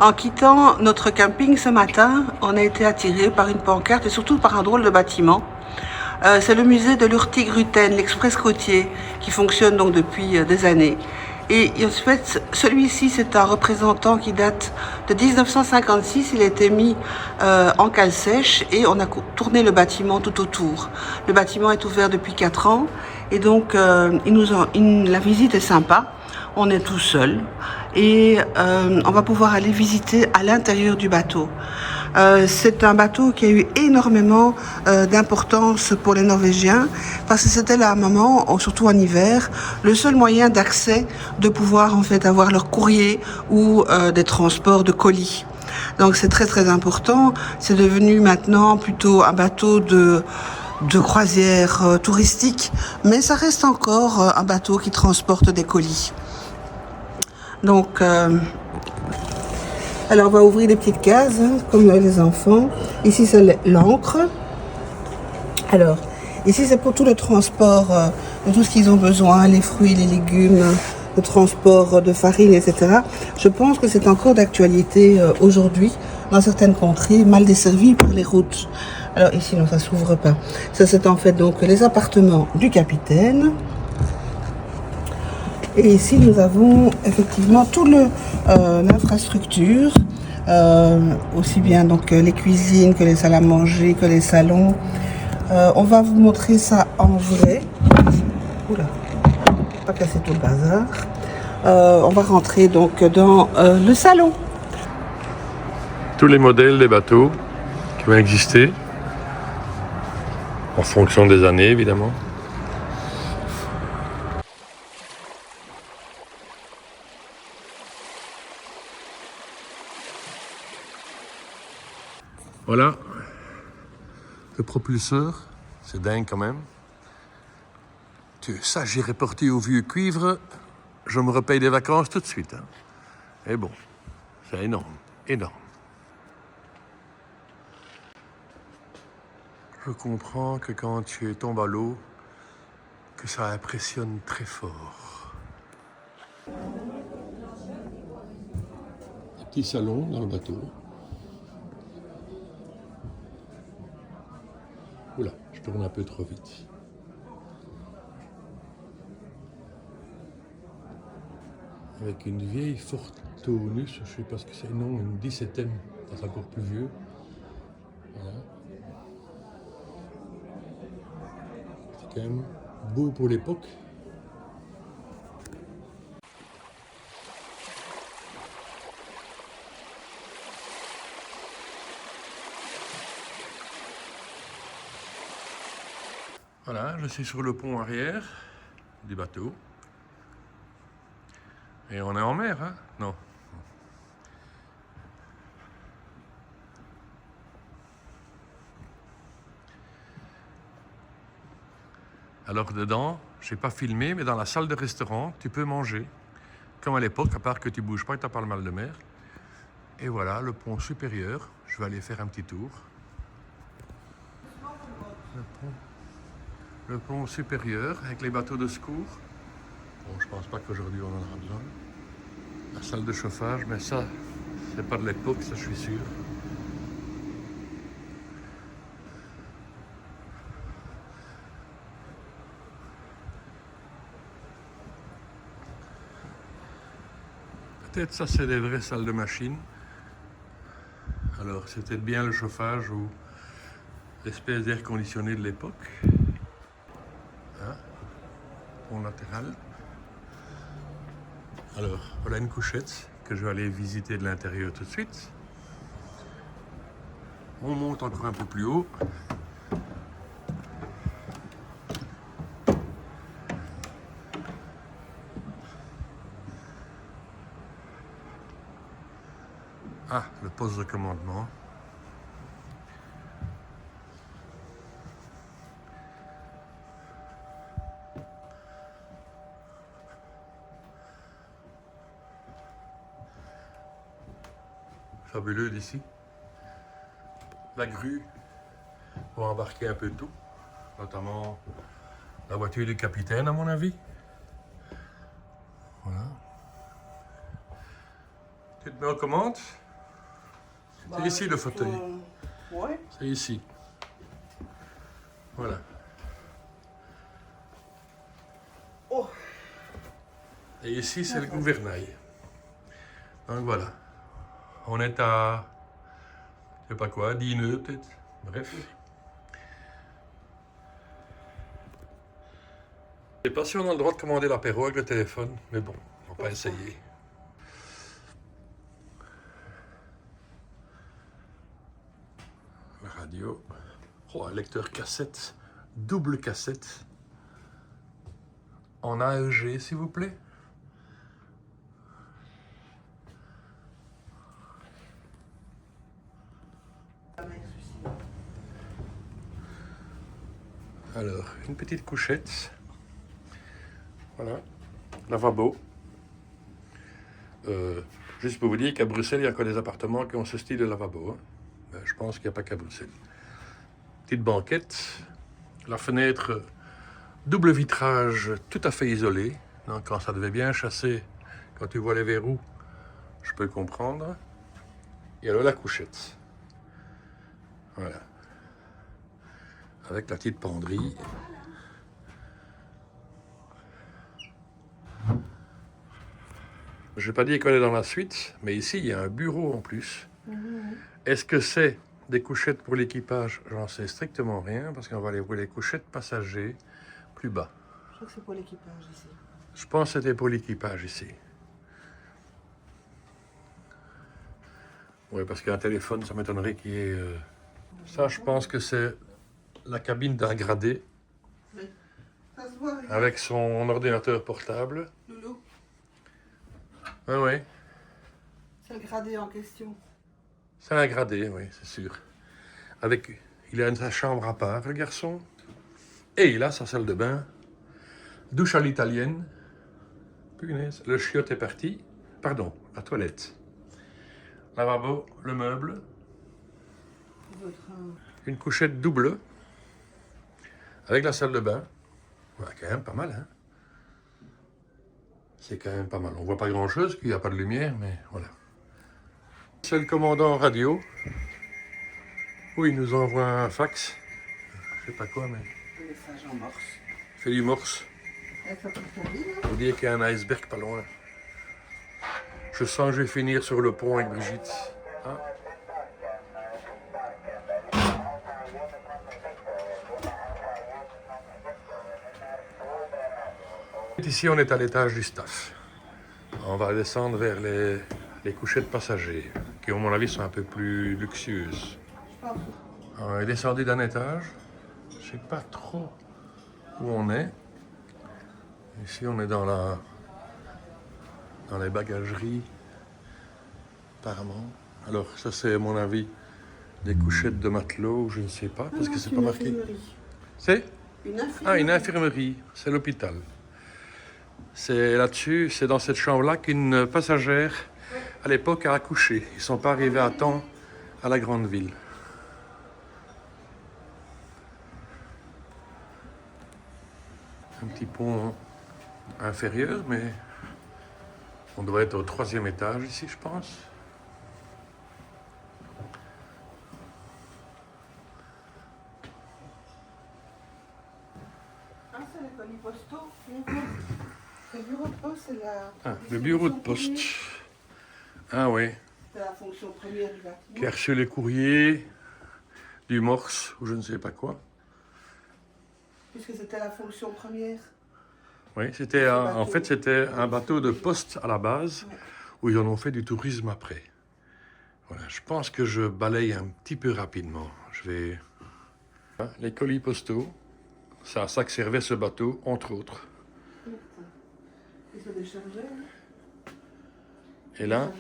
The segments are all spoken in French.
En quittant notre camping ce matin, on a été attiré par une pancarte et surtout par un drôle de bâtiment. C'est le musée de l'Hurtigruten, l'express côtier, qui fonctionne donc depuis des années. Et en fait, celui-ci, c'est un représentant qui date de 1956. Il a été mis en cale sèche et on a tourné le bâtiment tout autour. Le bâtiment est ouvert depuis 4 ans et donc la visite est sympa. On est tout seul et on va pouvoir aller visiter à l'intérieur du bateau. C'est un bateau qui a eu énormément d'importance pour les Norvégiens parce que c'était là à un moment, surtout en hiver, le seul moyen d'accès de pouvoir en fait avoir leur courrier ou des transports de colis. Donc c'est très très important. C'est devenu maintenant plutôt un bateau de croisière touristique, mais ça reste encore un bateau qui transporte des colis. Donc alors on va ouvrir les petites cases comme les enfants. Ici c'est l'encre. Alors ici c'est pour tout le transport de tout ce qu'ils ont besoin, les fruits, les légumes, le transport de farine, etc. Je pense que c'est encore d'actualité aujourd'hui dans certaines contrées mal desservies par les routes. Alors ici non, ça s'ouvre pas. Ça c'est en fait donc les appartements du capitaine. Et ici, nous avons effectivement toute l'infrastructure, aussi bien donc les cuisines que les salles à manger, que les salons. On va vous montrer ça en vrai. Oula, pas casser tout le bazar. On va rentrer donc dans le salon. Tous les modèles des bateaux qui ont existé, en fonction des années évidemment. Voilà, le propulseur, c'est dingue quand même. Ça, j'irai porter au vieux cuivre, je me repaye des vacances tout de suite. Hein. Et bon, c'est énorme, énorme. Je comprends que quand tu tombes à l'eau, que ça impressionne très fort. Un petit salon dans le bateau. Oula, je tourne un peu trop vite. Avec une vieille Fortonus, je ne sais pas ce que c'est, non, une 17e, c'est encore plus vieux. Voilà. C'est quand même beau pour l'époque. Voilà, je suis sur le pont arrière du bateau. Et on est en mer, hein? Non. Alors dedans, je n'ai pas filmé, mais dans la salle de restaurant, tu peux manger. Comme à l'époque, à part que tu ne bouges pas et tu n'as pas le mal de mer. Et voilà, le pont supérieur. Je vais aller faire un petit tour. Le pont supérieur avec les bateaux de secours. Bon, je pense pas qu'aujourd'hui on en aura besoin. La salle de chauffage, mais ça, c'est pas de l'époque, ça je suis sûr. Peut-être ça c'est des vraies salles de machines. Alors c'était bien le chauffage ou l'espèce d'air conditionné de l'époque. Hein? Pont latéral. Alors voilà une couchette que je vais aller visiter de l'intérieur tout de suite. On monte encore un peu plus haut. Ah, le poste de commandement. Fabuleux d'ici. La grue pour embarquer un peu de tout, notamment la voiture du capitaine à mon avis. Voilà. Tu te mets en commande. C'est ici le fauteuil. Ouais. C'est ici. Voilà. Oh. Et ici, c'est le gouvernail. Donc voilà. On est à, je sais pas quoi, 10 nœuds peut-être. Bref. Je sais pas si on a le droit de commander l'apéro avec le téléphone, mais bon, on va pas essayer. La radio. Oh, un lecteur cassette, double cassette. En AEG, s'il vous plaît. Alors, une petite couchette. Voilà. Lavabo. Juste pour vous dire qu'à Bruxelles, il y a encore des appartements qui ont ce style de lavabo. Hein. Ben, je pense qu'il n'y a pas qu'à Bruxelles. Petite banquette. La fenêtre, double vitrage tout à fait isolé. Donc, quand ça devait bien chasser, quand tu vois les verrous, je peux comprendre. Et alors la couchette. Voilà. Avec la petite penderie. Je n'ai pas dit qu'on est dans la suite, mais ici, il y a un bureau en plus. Est-ce que c'est des couchettes pour l'équipage? J'en sais strictement rien, parce qu'on va aller voir les couchettes passagers plus bas. Je crois que c'est pour l'équipage ici. Je pense que c'était pour l'équipage ici. Oui, parce qu'un téléphone, ça m'étonnerait qu'il y ait... Ça, je pense que c'est la cabine d'un gradé. Oui. Ça se voit, regarde. Avec son ordinateur portable. Loulou. Oui, oui. C'est le gradé en question. C'est un gradé, oui, c'est sûr. Avec, il a sa chambre à part, le garçon. Et il a sa salle de bain. Douche à l'italienne. Punaise, le chiotte est parti. Pardon, la toilette. Lavabo, le meuble. Une couchette double. Avec la salle de bain. Ouais, quand même pas mal, hein. C'est quand même pas mal. On voit pas grand-chose, qu'il n'y a pas de lumière, mais voilà. C'est le commandant radio. Où il nous envoie un fax. Je sais pas quoi, mais... Un message en morse. Il fait du morse. Avec sa petite cabine, hein. Vous dire qu'il y a un iceberg pas loin. Je sens que je vais finir sur le pont avec Brigitte. Hein? Ici, on est à l'étage du staff. On va descendre vers les couchettes passagers, qui, à mon avis, sont un peu plus luxueuses. On est descendu d'un étage. Je ne sais pas trop où on est. Ici, on est dans les bagageries, apparemment. Alors, ça, c'est, à mon avis, des couchettes de matelot, je ne sais pas, parce que c'est pas marqué. C'est Une infirmerie. Ah, une infirmerie, c'est l'hôpital. C'est là-dessus, c'est dans cette chambre-là qu'une passagère, à l'époque, a accouché. Ils ne sont pas arrivés à temps à la grande ville. Un petit pont inférieur, mais on doit être au 3e étage ici, je pense. Ah, c'est les colis postaux. C'est le bureau de poste, c'est la... Ah, le bureau de poste. Ah oui, C'est la fonction première du bâtiment. qui a reçu les courriers du Morse, ou je ne sais pas quoi. Puisque c'était la fonction première. Oui, c'était en fait c'était un bateau de poste à la base, où ils en ont fait du tourisme après. Voilà, je pense que je balaye un petit peu rapidement. Je vais... Les colis postaux, c'est à ça que servait ce bateau, entre autres. Ils se déchargeaient. Et là,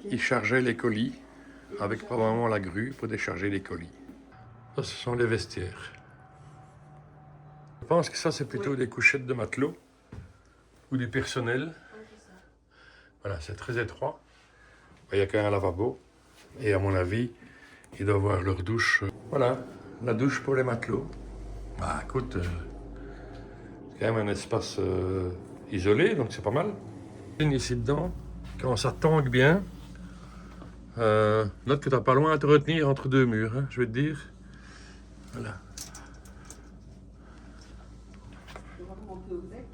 ils chargeaient les colis, avec probablement la grue pour décharger les colis. Ça, ce sont les vestiaires. Je pense que ça, c'est plutôt des couchettes de matelots ou du personnel. Voilà, c'est très étroit. Il y a quand même un lavabo. Et à mon avis, ils doivent avoir leur douche. Voilà, la douche pour les matelots. Bah écoute, c'est quand même un espace isolé, donc c'est pas mal. Ici dedans, quand ça tangue bien, Note que tu n'as pas loin à te retenir entre deux murs, hein, je vais te dire. Voilà.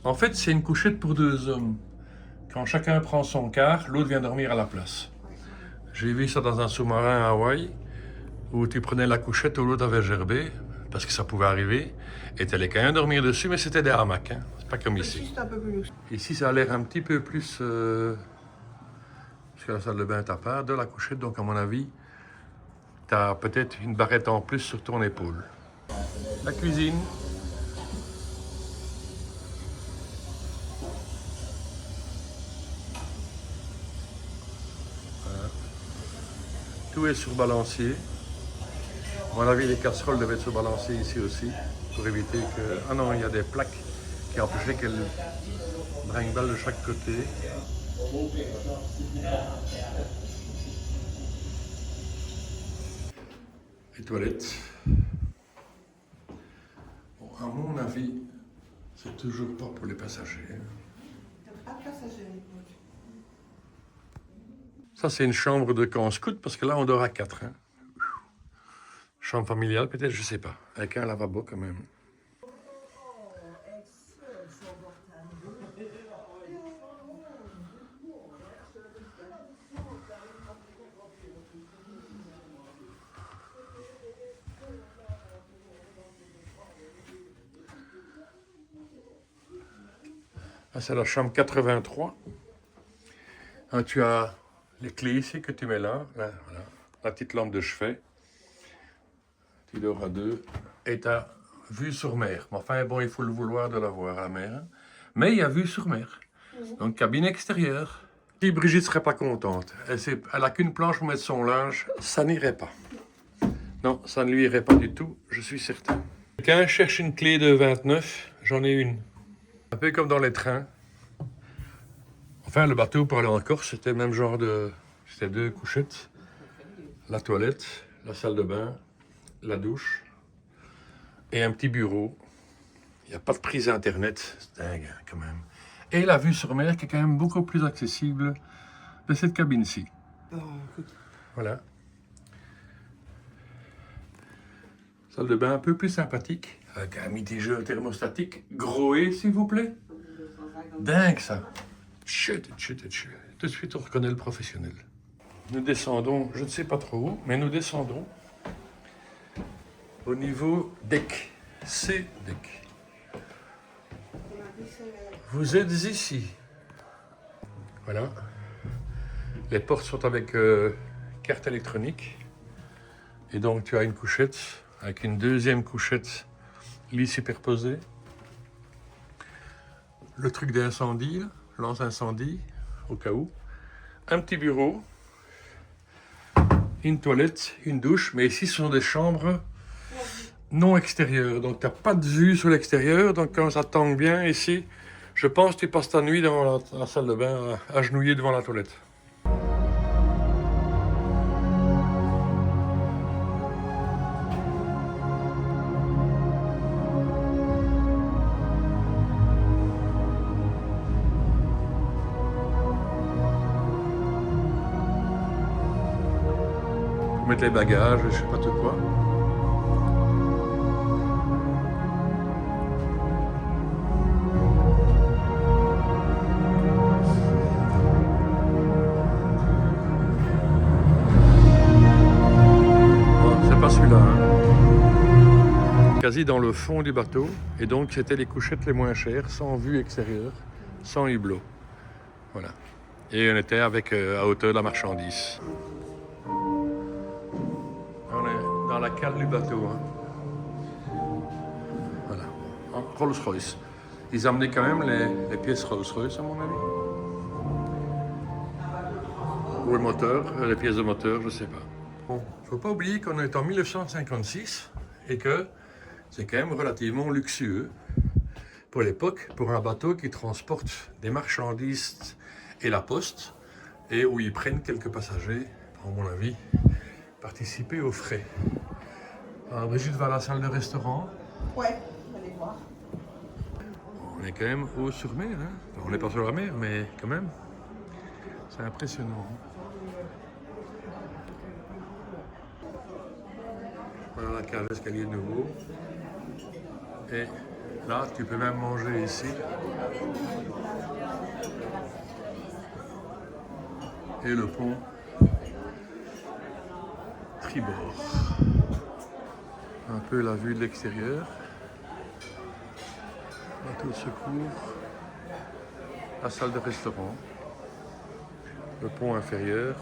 En fait, c'est une couchette pour deux hommes. Quand chacun prend son quart, l'autre vient dormir à la place. J'ai vu ça dans un sous-marin à Hawaï, où tu prenais la couchette où l'autre avait gerbé, parce que ça pouvait arriver, et tu allais quand même dormir dessus, mais c'était des hamacs, hein. C'est pas comme ici. Juste un peu plus luxe. Ici, ça a l'air un petit peu plus... parce que la salle de bain est à part de la couchette, donc à mon avis, tu as peut-être une barrette en plus sur ton épaule. La cuisine. Voilà. Tout est sur balancier. À mon avis, les casseroles devaient être sur balancier ici aussi, pour éviter que... Ah non, il y a des plaques qui empêchaient qu'elles brinque-balle de chaque côté. Les toilettes. Bon, à mon avis, c'est toujours pas pour les passagers. Pas de passagers à l'époque. Ça, c'est une chambre de camp scout, parce que là, on dort à 4. Hein. Chambre familiale, peut-être, je sais pas. Avec un lavabo, quand même. Ah, c'est la chambre 83. Ah, tu as les clés ici que tu mets là. Là, voilà. La petite lampe de chevet. Tu dors à deux. Et tu as vue sur mer. Mais enfin, bon, il faut le vouloir de la voir, la mer. Mais il y a vue sur mer. Donc, cabine extérieure. Si Brigitte serait pas contente, elle a qu'une planche pour mettre son linge, ça n'irait pas. Non, ça ne lui irait pas du tout, je suis certain. Quelqu'un cherche une clé de 29, j'en ai une. Un peu comme dans les trains. Enfin, le bateau pour aller en Corse, c'était le même genre de... C'était 2 couchettes. La toilette, la salle de bain, la douche et un petit bureau. Il n'y a pas de prise internet, c'est dingue hein, quand même. Et la vue sur mer qui est quand même beaucoup plus accessible de cette cabine-ci. Voilà. Salle de bain un peu plus sympathique, avec un mitigeur thermostatique. Groé, s'il vous plaît. Dingue ça. Chut. Tout de suite, on reconnaît le professionnel. Nous descendons, je ne sais pas trop où, mais nous descendons au niveau deck. C-deck. Vous êtes ici. Voilà. Les portes sont avec carte électronique. Et donc, tu as une couchette avec une deuxième couchette lit superposé. Le truc d'incendie, lance-incendie, au cas où. Un petit bureau. Une toilette, une douche. Mais ici, ce sont des chambres non extérieures. Donc, tu n'as pas de vue sur l'extérieur. Donc, quand ça tangue bien ici, je pense que tu passes ta nuit dans la salle de bain, agenouillé devant la toilette. Pour mettre les bagages, je sais pas tout quoi. Quasi dans le fond du bateau, et donc c'était les couchettes les moins chères, sans vue extérieure, sans hublot. Voilà. Et on était avec à hauteur de la marchandise. On est dans la cale du bateau. Hein. Voilà. En Rolls-Royce. Ils amenaient quand même les pièces Rolls-Royce, à mon avis. Ou le moteur, les pièces de moteur, je sais pas. Bon, faut pas oublier qu'on est en 1956 et que c'est quand même relativement luxueux pour l'époque, pour un bateau qui transporte des marchandises et la poste, et où ils prennent quelques passagers, à mon avis, participer aux frais. Alors Brigitte va à la salle de restaurant. Ouais, allez voir. On est quand même haut sur mer, hein. Enfin, on n'est pas sur la mer, mais quand même, c'est impressionnant. Voilà la cage d'escalier de nouveau. Et là, tu peux même manger ici. Et le pont tribord. Un peu la vue de l'extérieur. Bateau de secours. La salle de restaurant. Le pont inférieur.